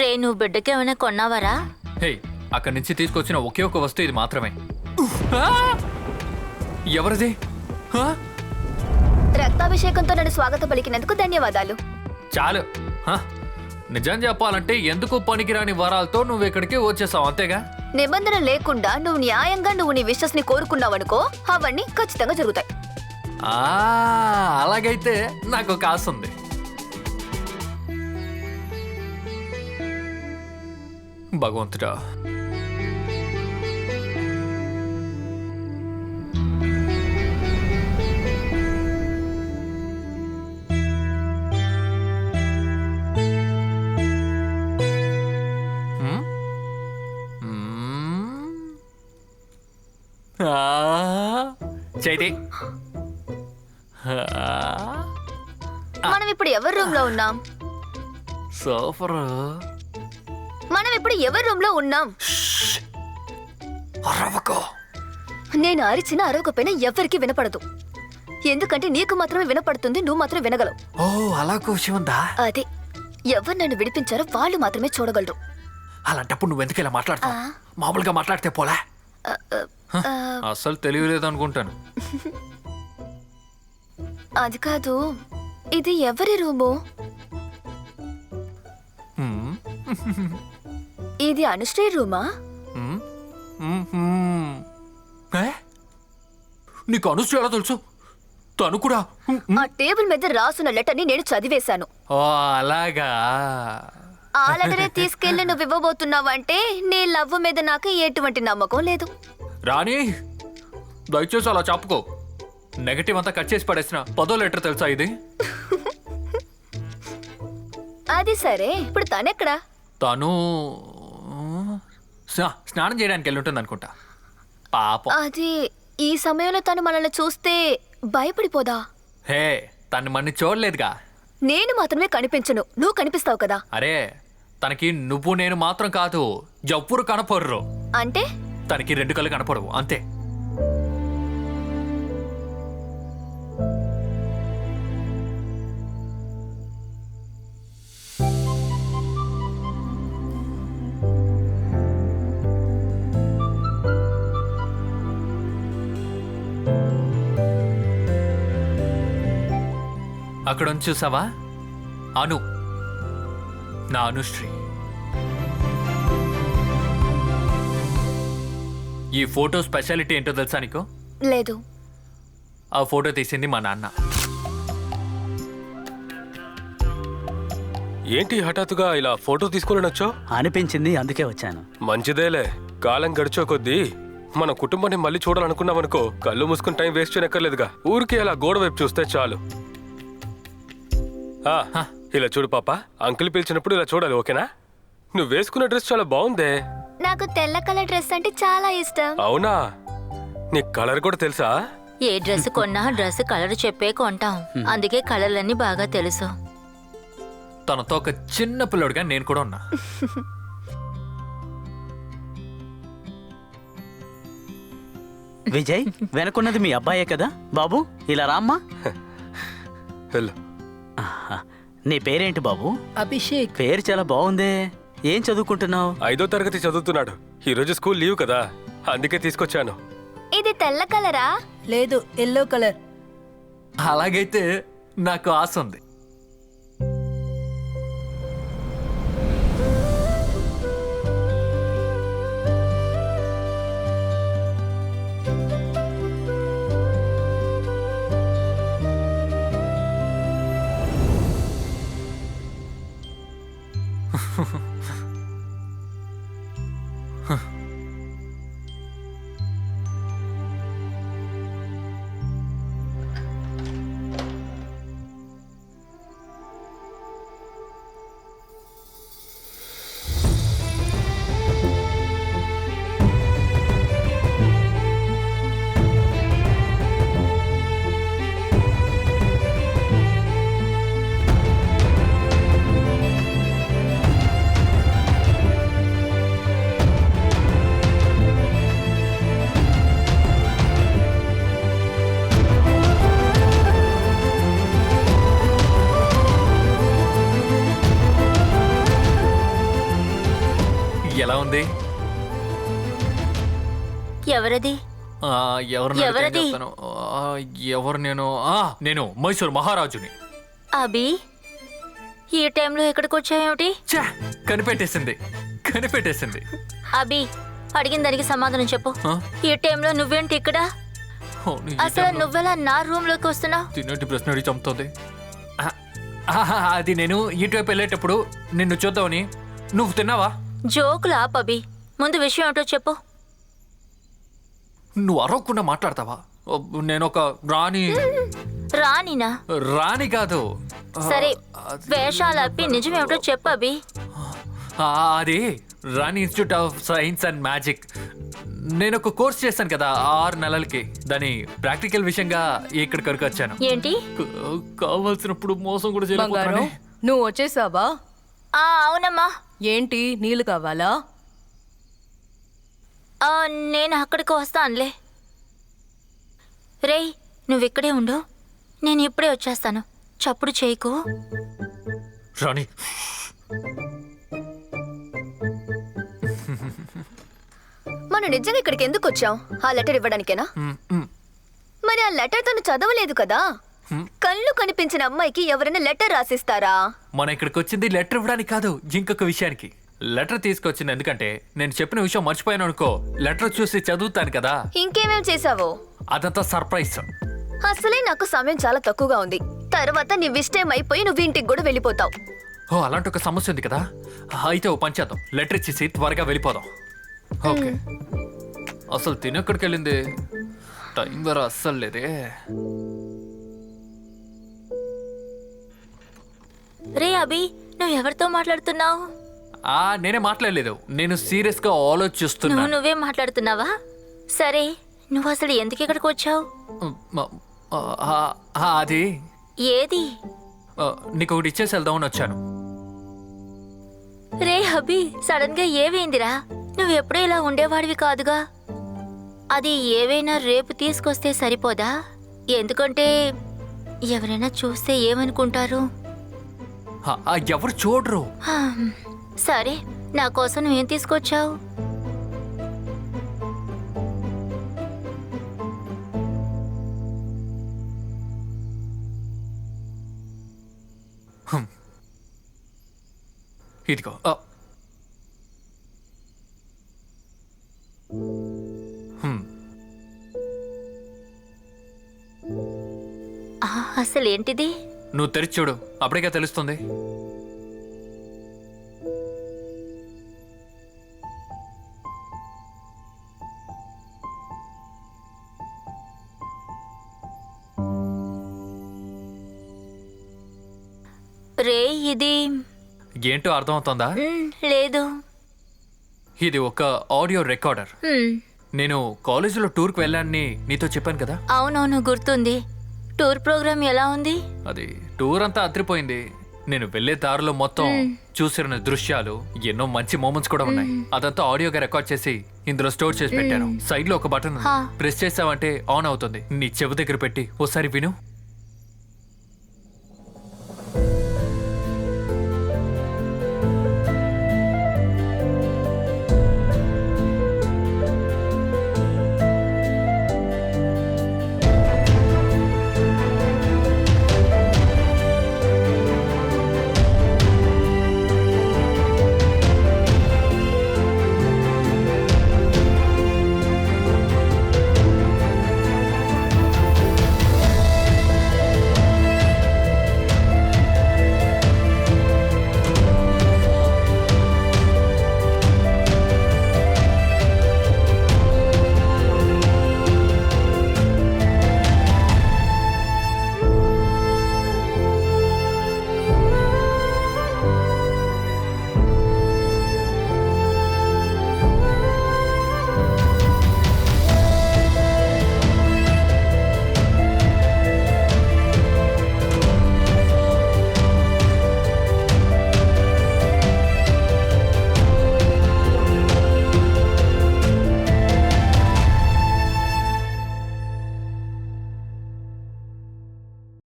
రే నువ్వు బిడ్డకి ఏమైనా కొన్నావరా? హే, అక్కడి నుంచి తీసుకొచ్చిన ఒకే ఒక వస్తువు ఇది మాత్రమే. ఎవరిది? రక్తాభిషేకంతో నన్ను స్వాగతం పలికినందుకు ధన్యవాదాలు. చాలు. నిజం చెప్పాలంటే ఎందుకు పనికిరాని వరాలతో నువ్వు ఇక్కడికి వచ్చేసావు అంతేగా. నిబంధన లేకుండా నువ్వు న్యాయంగా నీ విషెస్ ని కోరుకున్నావనుకో, అవన్నీ ఖచ్చితంగా జరుగుతాయి. అలాగైతే నాకు ఒక ఆశ ఉంది. భగవంతుడా, చైతి, మనం ఇప్పుడు ఎవరి రూమ్ లో ఉన్నాం? సూపర్. మనం ఇప్పుడు ఎవరి రూమ్ లో ఉన్నాం? నేను అరిచిన అరవకపోయినా ఎవరికి వినపడదు, ఎందుకంటే నీకు మాత్రమే వినపడుతుంది, నువ్వు మాత్రం వినగలవు. ఓ, అలా విషయం ఉందా? అదే, ఎవరు నన్ను విడిపించారో వాళ్ళు మాత్రమే చూడగలరు. అలాంటప్పుడు నువ్వెందుకు ఇలా మాట్లాడతావు? మామూలుగా మాట్లాడితే పోలా. అస్సలు తెలియలేదు అనుకుంటాను. అది కాదు, ఇది ఎవరి రూము? ఇది అనుశ్రీ రూమా? నీకు అనుశ్రీ ఎలా తెలుసు? తను కూడా ఆ టేబుల్ మీద రాసున్న లెటర్ ని నేను చదివేశాను. ఓ అలాగా. ఆ లెటరే తీసుకెళ్లి నువ్వు ఇవ్వబోతున్నావంటే నీ లవ్ మీద నాకు ఎటువంటి నమ్మకం లేదు. రాణి, దయచేసి అలా చెప్పుకో. నెగటివ్ అంతా కట్ చేసి పడేసిన 10వ లెటర్ తెలుసా ఇది? అది సరే, ఇప్పుడు తనెక్కడా? తను స్నానం చేయడానికి వెళ్ళి ఉంటుంది అనుకుంటా. పాపం. అది ఈ సమయంలో తను మనల్ని చూస్తే భయపడిపోదా? హే, తను మన్ని చూడలేదుగా. నేను మాత్రమే కనిపించను, నువ్వు కనిపిస్తావు కదా. అరే, తనకి నువ్వు నేను మాత్రం కాదు, ఎవ్వరు కనపడరు. అంటే తనకి 2 కళ్ళు కనపడవు అంతే. అక్కడ చూసావా? అను, నా అనుశ్రీ. ఈ ఫోటో స్పెషాలిటీ ఏంటో తెలుసా నీకు? లేదు. ఆ ఫోటో తీసింది మా నాన్న. ఏంటి హఠాత్తుగా ఇలా ఫోటో తీసుకోలేనొచ్చో అనిపించింది, అందుకే వచ్చాను. మంచిదేలే. కాలం గడిచో కొద్దీ మన కుటుంబాన్ని మళ్ళీ చూడాలనుకున్నామనుకో, కళ్ళు మూసుకుని టైం వేస్ట్ చేయనక్కర్లేదుగా. ఊరికి అలా గోడ వైపు చూస్తే చాలు. ఇలా చూడు పాప, అంకుల్ పిలిచినప్పుడు ఇలా చూడాలి, ఓకేనా? నువ్వు వేసుకున్న డ్రెస్ చాలా బాగుందే. నాకు తెల్ల కలర్ డ్రెస్ అంటే చాలా ఇష్టం. అవునా? నీ కలర్ కూడా తెలుసా? ఏ డ్రెస్ కొన్నా డ్రెస్ కలర్ చెప్పే కొంటాం, అందుకే కలర్లన్నీ బాగా తెలుసు. తనతో ఒక చిన్న పిల్లడుగా నేను కూడా ఉన్నా. విజయ్, వెనకున్నది మీ అబ్బాయే కదా? బాబు ఇలా రామ్మా. వెళ్ళు. నీ పేరేంటి బాబు? అభిషేక్. పేరు చాలా బాగుందే. ఏం చదువుకుంటున్నావు? 5వ తరగతి చదువుతున్నాడు. ఈ రోజు స్కూల్ లీవ్ కదా, అందుకే తీసుకొచ్చాను. ఇది తెల్ల కలరా? లేదు, ఎల్లో కలర్. అలాగైతే నాకు ఆశ ఉంది. ఎలా ఉంది? ఎవరది? ఎవరు ఎవరది? ఎవరు? నేను మైసూర్ మహారాజుని. అభి, ఈ టైంలో ఎక్కడికి వచ్చావేమిటి? ఛే, కనిపెట్టేసింది. అభి, అడిగిన దానికి సమాధానం చెప్పు. ఆ? ఈ టైంలో నువ్వేంటి ఇక్కడ? అవును, ఈ అసలు టైంలో నువ్వెలా నా రూమ్ లోకి వస్తున్నావు? తినేటి ప్రశ్న అడిగి చంపుతుంది. అది నేను ఇటువైపు వెళ్ళేటప్పుడు నిన్ను చూద్దామని. నువ్వు తిన్నావా? జోకులు ఆపు అభి, ముందు విషయం ఏమిటో చెప్పు. నువ్వు అరవకుండా మాట్లాడతావా? నేను ఒక రాణి. రానినా? రాణి కాదు. సరే, అది- వేషాలు ఆపి నిజమేమిటో చెప్పు అభి. అది Rani institute of science and magic. నేను ఒక కోర్స్ చేశాను కదా 6 నెలలకి. దాని ప్రాక్టికల్ విషయంగా ఇక్కడికి వరకు వచ్చాను. ఏంటి? కావాల్సినప్పుడు మోసం కూడా బంగారం చేయలేకపోతున్నానే. నువ్వు వచ్చేసావా? అవునమ్మా. ఏంటి నీళ్ళు కావాలా? నేను అక్కడికి వస్తానులే. రేయ్, నువ్వు ఇక్కడే ఉండు, నేను ఇప్పుడే వచ్చేస్తాను. చప్పుడు చేయకు. రాణి, మనం నిజంగా ఇక్కడికి ఎందుకు వచ్చాం? ఆ లెటర్ ఇవ్వడానికేనా? మ్, మ్, మరి ఆ లెటర్ తను చదవలేదు కదా. కళ్ళు కనిపించిన అమ్మాయికి ఎవరైనా లెటర్ రాసిస్తారా? మనం ఇక్కడికి వచ్చింది లెటర్ ఇవ్వడానికి కాదు, ఇంకొక విషయానికి. లెటర్ తీసుకొచ్చింది ఎందుకంటే నేను చెప్పిన విషయం మర్చిపోయాను అనుకో, లెటర్ చూసి చదువుతాను కదా. ఇంకేమేం చేసావో? అదంతా సర్ప్రైజ్. అసలే నాకు సమయం చాలా తక్కువగా ఉంది. తర్వాత నీ విష్టం అయిపోయి నువ్వు ఇంటికి కూడా వెళ్ళిపోతావు. అలాంటి ఒక సమస్య ఉంది కదా. అయితే ఓ పని చేద్దాం, లెటర్ ఇచ్చేసి త్వరగా వెళ్ళిపోదాం. ఓకే. అసలు తినెక్కడికి వెళ్ళింది? టైం వేరే అస్సలు లేదే. రే అభి, నువ్వు ఎవరితో మాట్లాడుతున్నావు? నేనే మాట్లాడలేదు, నేను సీరియస్ గా ఆలోచిస్తున్నా. నువ్వే మాట్లాడుతున్నావా? సరే, నువ్వు అసలు ఎందుకు ఇక్కడికి వచ్చావు? అది ఏది? నీకు ఒకటి ఇచ్చేసి వెళ్దామని వచ్చాను. రే అభి, సడన్ గా ఏవైందిరా? నువ్వు ఎప్పుడూ ఇలా ఉండేవాడివి కాదుగా. అది ఏవైనా రేపు తీసుకొస్తే సరిపోదా? ఎందుకంటే ఎవరైనా చూస్తే ఏమనుకుంటారు? ఎవరు చూడరు. సరే, నా కోసం నువ్వేం తీసుకొచ్చావు? ఇదిగో. అసలు ఏంటిది? నువ్వు తెరిచి చూడు, అప్పటికే తెలుస్తుంది. రే, ఇది ఏంటో అర్థమవుతుందా? లేదు. ఇది ఒక ఆడియో రికార్డర్. నేను కాలేజీలో టూర్కి వెళ్ళానని నీతో చెప్పాను కదా. అవునవును, గుర్తుంది. టూర్ ప్రోగ్రామ్ ఎలా ఉంది? అది టూర్ అంతా అదిరిపోయింది. నేను వెళ్లే దారిలో మొత్తం చూసిన దృశ్యాలు, ఎన్నో మంచి మూమెంట్స్ కూడా ఉన్నాయి. అదంతా ఆడియోగా రికార్డ్ చేసి ఇందులో స్టోర్ చేసి పెట్టాను. సైడ్ లో ఒక బటన్ ఉంది, ప్రెస్ చేసావంటే ఆన్ అవుతుంది. నీ చెవి దగ్గర పెట్టి ఓసారి విను.